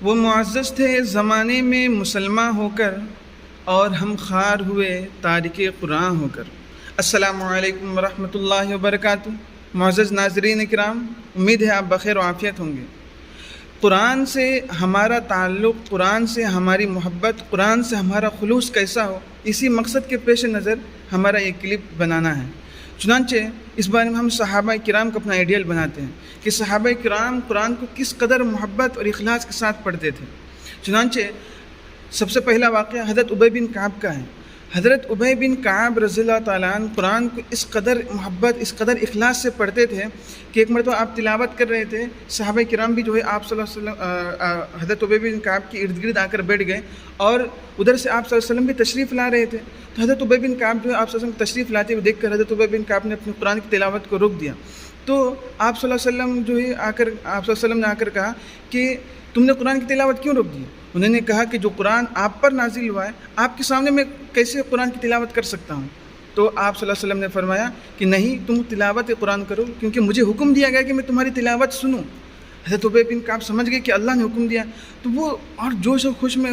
وہ معزز تھے زمانے میں مسلمان ہو کر، اور ہم خوار ہوئے تارک قرآن ہو کر۔ السلام علیکم ورحمۃ اللہ وبرکاتہ۔ معزز ناظرین کرام، امید ہے آپ بخیر و عافیت ہوں گے۔ قرآن سے ہمارا تعلق، قرآن سے ہماری محبت، قرآن سے ہمارا خلوص کیسا ہو، اسی مقصد کے پیش نظر ہمارا یہ کلپ بنانا ہے۔ چنانچہ اس بارے میں ہم صحابہ کرام کو اپنا آئیڈیل بناتے ہیں کہ صحابہ کرام قرآن کو کس قدر محبت اور اخلاص کے ساتھ پڑھتے تھے۔ چنانچہ سب سے پہلا واقعہ حضرت ابی بن کعب کا ہے۔ حضرت ابی بن کعب رضی اللہ تعالیٰ عنہ قرآن کو اس قدر محبت، اس قدر اخلاص سے پڑھتے تھے کہ ایک مرتبہ آپ تلاوت کر رہے تھے، صحابہ کرام بھی جو ہے آپ صلی اللہ علیہ وسلم حضرت ابی بن کعب کے ارد گرد آ کر بیٹھ گئے، اور ادھر سے آپ صلی اللہ علیہ وسلم بھی تشریف لا رہے تھے۔ تو حضرت ابی بن کعب جو ہے آپ صلی اللہ علیہ وسلم تشریف لاتے ہوئے دیکھ کر حضرت ابی بن کعب نے اپنی قرآن کی تلاوت کو روک دیا۔ تو آپ صلی اللہ علیہ وسلم جو ہے آپ صلی اللہ علیہ وسلم نے آ کر کہا کہ تم نے قرآن کی تلاوت کیوں روک دی؟ انہوں نے کہا کہ جو قرآن آپ پر نازل ہوا ہے، آپ کے سامنے میں کیسے قرآن کی تلاوت کر سکتا ہوں؟ تو آپ صلی اللہ علیہ وسلم نے فرمایا کہ نہیں، تم تلاوت قرآن کرو، کیونکہ مجھے حکم دیا گیا کہ میں تمہاری تلاوت سنوں۔ حضرت ابی بن کعب سمجھ گئے کہ اللہ نے حکم دیا، تو وہ اور جوش و خوشی میں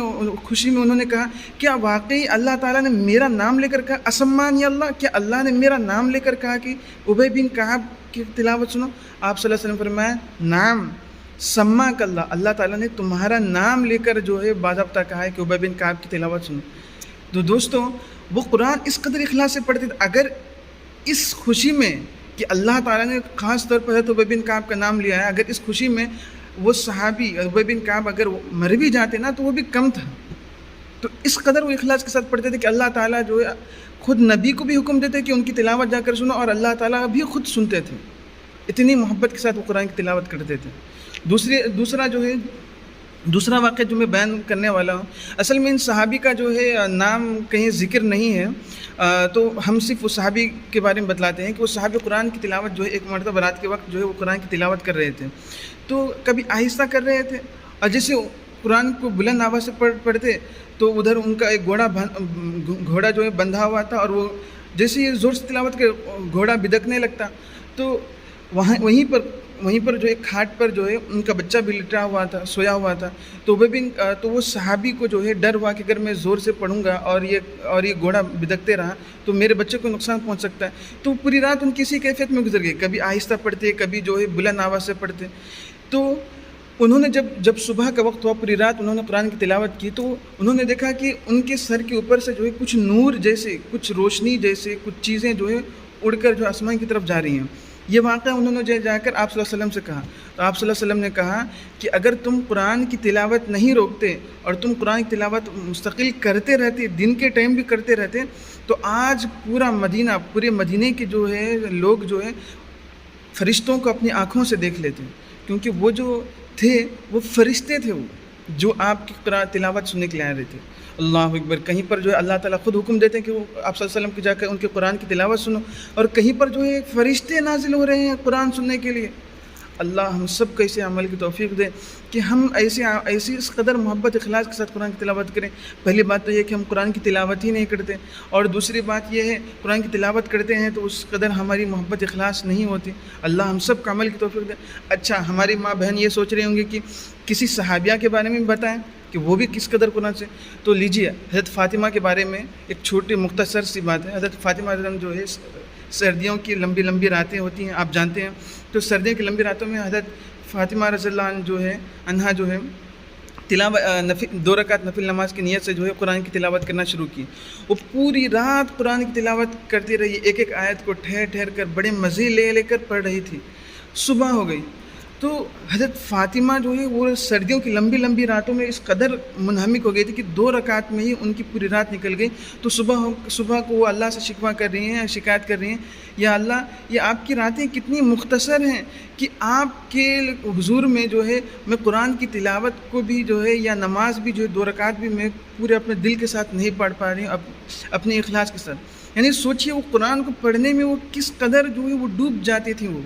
انہوں نے کہا کیا واقعی اللہ تعالیٰ نے میرا نام لے کر کہا اسمانی اللہ، کیا اللہ نے میرا نام لے کر کہا کہ ابی بن کعب کی تلاوت سنو؟ آپ صلی اللہ علیہ وسلم فرمایا نام سماک اللہ، اللہ تعالیٰ نے تمہارا نام لے کر جو ہے باضابطہ کہا ہے کہ ابی بن کعب کی تلاوت سنو۔ تو دوستوں، وہ قرآن اس قدر اخلاص سے پڑھتے تھے، اگر اس خوشی میں کہ اللہ تعالیٰ نے خاص طور پر حضرت ابی بن کعب کا نام لیا ہے، اگر اس خوشی میں وہ صحابی ابی بن کعب اگر مر بھی جاتے نا تو وہ بھی کم تھا۔ تو اس قدر وہ اخلاص کے ساتھ پڑھتے تھے کہ اللہ تعالیٰ جو ہے خود نبی کو بھی حکم دیتے کہ ان کی تلاوت جا کر سنو، اور اللہ تعالیٰ بھی خود سنتے تھے۔ اتنی محبت کے ساتھ وہ قرآن کی تلاوت کرتے تھے۔ دوسرا واقعہ جو میں بیان کرنے والا ہوں، اصل میں ان صحابی کا جو ہے نام کہیں ذکر نہیں ہے، تو ہم صرف اس صحابی کے بارے میں بتلاتے ہیں کہ وہ صحابی قرآن کی تلاوت جو ہے ایک مرتبہ رات کے وقت جو ہے وہ قرآن کی تلاوت کر رہے تھے۔ تو کبھی آہستہ کر رہے تھے، اور جیسے قرآن کو بلند آواز سے پڑھتے تو ادھر ان کا ایک گھوڑا جو ہے بندھا ہوا تھا، اور وہ جیسے یہ زور سے تلاوت کے گھوڑا بدکنے لگتا، تو وہیں پر جو ایک کھاٹ پر جو ہے ان کا بچہ بھی لٹا ہوا تھا، سویا ہوا تھا۔ تو وہ صحابی کو جو ہے ڈر ہوا کہ اگر میں زور سے پڑھوں گا اور یہ گھوڑا بدکتے رہا تو میرے بچے کو نقصان پہنچ سکتا ہے۔ تو پوری رات ان کسی کیفیت میں گزر گئی، کبھی آہستہ پڑھتے، کبھی جو ہے بلند آواز سے پڑھتے۔ تو انہوں نے جب صبح کا وقت ہوا، پوری رات انہوں نے قرآن کی تلاوت کی، تو انہوں نے دیکھا کہ ان کے سر کے اوپر سے جو ہے کچھ نور جیسے، کچھ روشنی جیسے کچھ چیزیں جو ہے اڑ کر جو آسمان کی طرف جا رہی ہیں۔ یہ واقعہ انہوں نے جا کر آپ صلی اللہ علیہ وسلم سے کہا، تو آپ صلی اللہ علیہ وسلم نے کہا کہ اگر تم قرآن کی تلاوت نہیں روکتے اور تم قرآن کی تلاوت مستقل کرتے رہتے، دن کے ٹائم بھی کرتے رہتے، تو آج پورے مدینے کے جو ہے لوگ جو ہے فرشتوں کو اپنی آنکھوں سے دیکھ لیتے، کیونکہ وہ جو تھے وہ فرشتے تھے، وہ جو آپ کی قرآن تلاوت سننے کے لیے آ رہے تھے۔ اللہ اکبر۔ کہیں پر جو ہے اللہ تعالیٰ خود حکم دیتے ہیں کہ وہ آپ صلی اللہ علیہ وسلم کی جا کر ان کے قرآن کی تلاوت سنو، اور کہیں پر جو ہے فرشتے نازل ہو رہے ہیں قرآن سننے کے لیے۔ اللہ ہم سب کو ایسے عمل کی توفیق دے کہ ہم ایسی اس قدر محبت اخلاص کے ساتھ قرآن کی تلاوت کریں۔ پہلی بات تو یہ کہ ہم قرآن کی تلاوت ہی نہیں کرتے، اور دوسری بات یہ ہے قرآن کی تلاوت کرتے ہیں تو اس قدر ہماری محبت اخلاص نہیں ہوتی۔ اللہ ہم سب کو عمل کی توفیق دے۔ اچھا، ہماری ماں بہن یہ سوچ رہی ہوں گی کہ کسی صحابیہ کے بارے میں بتائیں کہ وہ بھی کس قدر قرآن سے، تو لیجیے حضرت فاطمہ کے بارے میں ایک چھوٹی مختصر سی بات ہے۔ حضرت فاطمہ جو ہے سردیوں کی لمبی لمبی راتیں ہوتی ہیں، آپ جانتے ہیں، تو سردیوں کی لمبی راتوں میں حضرت فاطمہ رضی اللہ عنہ جو ہے 2 رکعت نفل نماز کی نیت سے جو ہے قرآن کی تلاوت کرنا شروع کی۔ وہ پوری رات قرآن کی تلاوت کرتی رہی، ایک ایک آیت کو ٹھہر کر بڑے مزے لے کر پڑھ رہی تھی۔ صبح ہو گئی تو حضرت فاطمہ جو ہے وہ سردیوں کی لمبی لمبی راتوں میں اس قدر منہمک ہو گئی تھی کہ 2 رکعت میں ہی ان کی پوری رات نکل گئی۔ تو صبح کو وہ اللہ سے شکوہ کر رہی ہیں، شکایت کر رہی ہیں، یا اللہ یہ آپ کی راتیں کتنی مختصر ہیں کہ آپ کے حضور میں جو ہے میں قرآن کی تلاوت کو بھی جو ہے یا نماز بھی جو ہے 2 رکعت بھی میں پورے اپنے دل کے ساتھ نہیں پڑھ پا رہی ہوں اپنے اخلاص کے ساتھ۔ یعنی سوچیے وہ قرآن کو پڑھنے میں وہ کس قدر جو ہے وہ ڈوب جاتی تھیں۔ وہ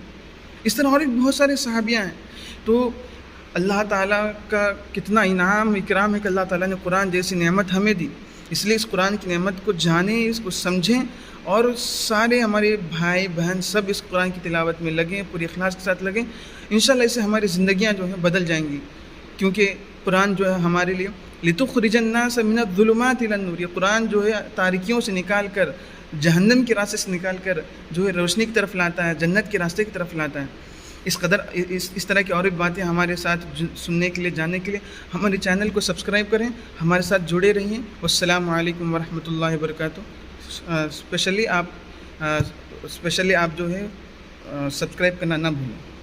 اس طرح اور بھی بہت سارے صحابیاں ہیں۔ تو اللہ تعالیٰ کا کتنا انعام اکرام ہے کہ اللہ تعالیٰ نے قرآن جیسی نعمت ہمیں دی۔ اس لیے اس قرآن کی نعمت کو جانیں، اس کو سمجھیں، اور سارے ہمارے بھائی بہن سب اس قرآن کی تلاوت میں لگیں، پوری اخلاص کے ساتھ لگیں۔ انشاءاللہ اس سے ہماری زندگیاں جو ہیں بدل جائیں گی، کیونکہ قرآن جو ہے ہمارے لیے لِتُخْرِجَ النَّاسَ مِنَ الظُّلُمَاتِ إِلَى النُّورِ، یہ قرآن جو ہے تاریکیوں سے نکال کر، جہنم کے راستے سے نکال کر جو ہے روشنی کی طرف لاتا ہے، جنت کے راستے کی طرف لاتا ہے۔ اس طرح کی اور بھی باتیں ہمارے ساتھ سننے کے لیے، جاننے کے لیے ہمارے چینل کو سبسکرائب کریں، ہمارے ساتھ جڑے رہیں۔ والسلام علیکم ورحمۃ اللہ وبرکاتہ۔ اسپیشلی آپ جو ہے سبسکرائب کرنا نہ بھولیں۔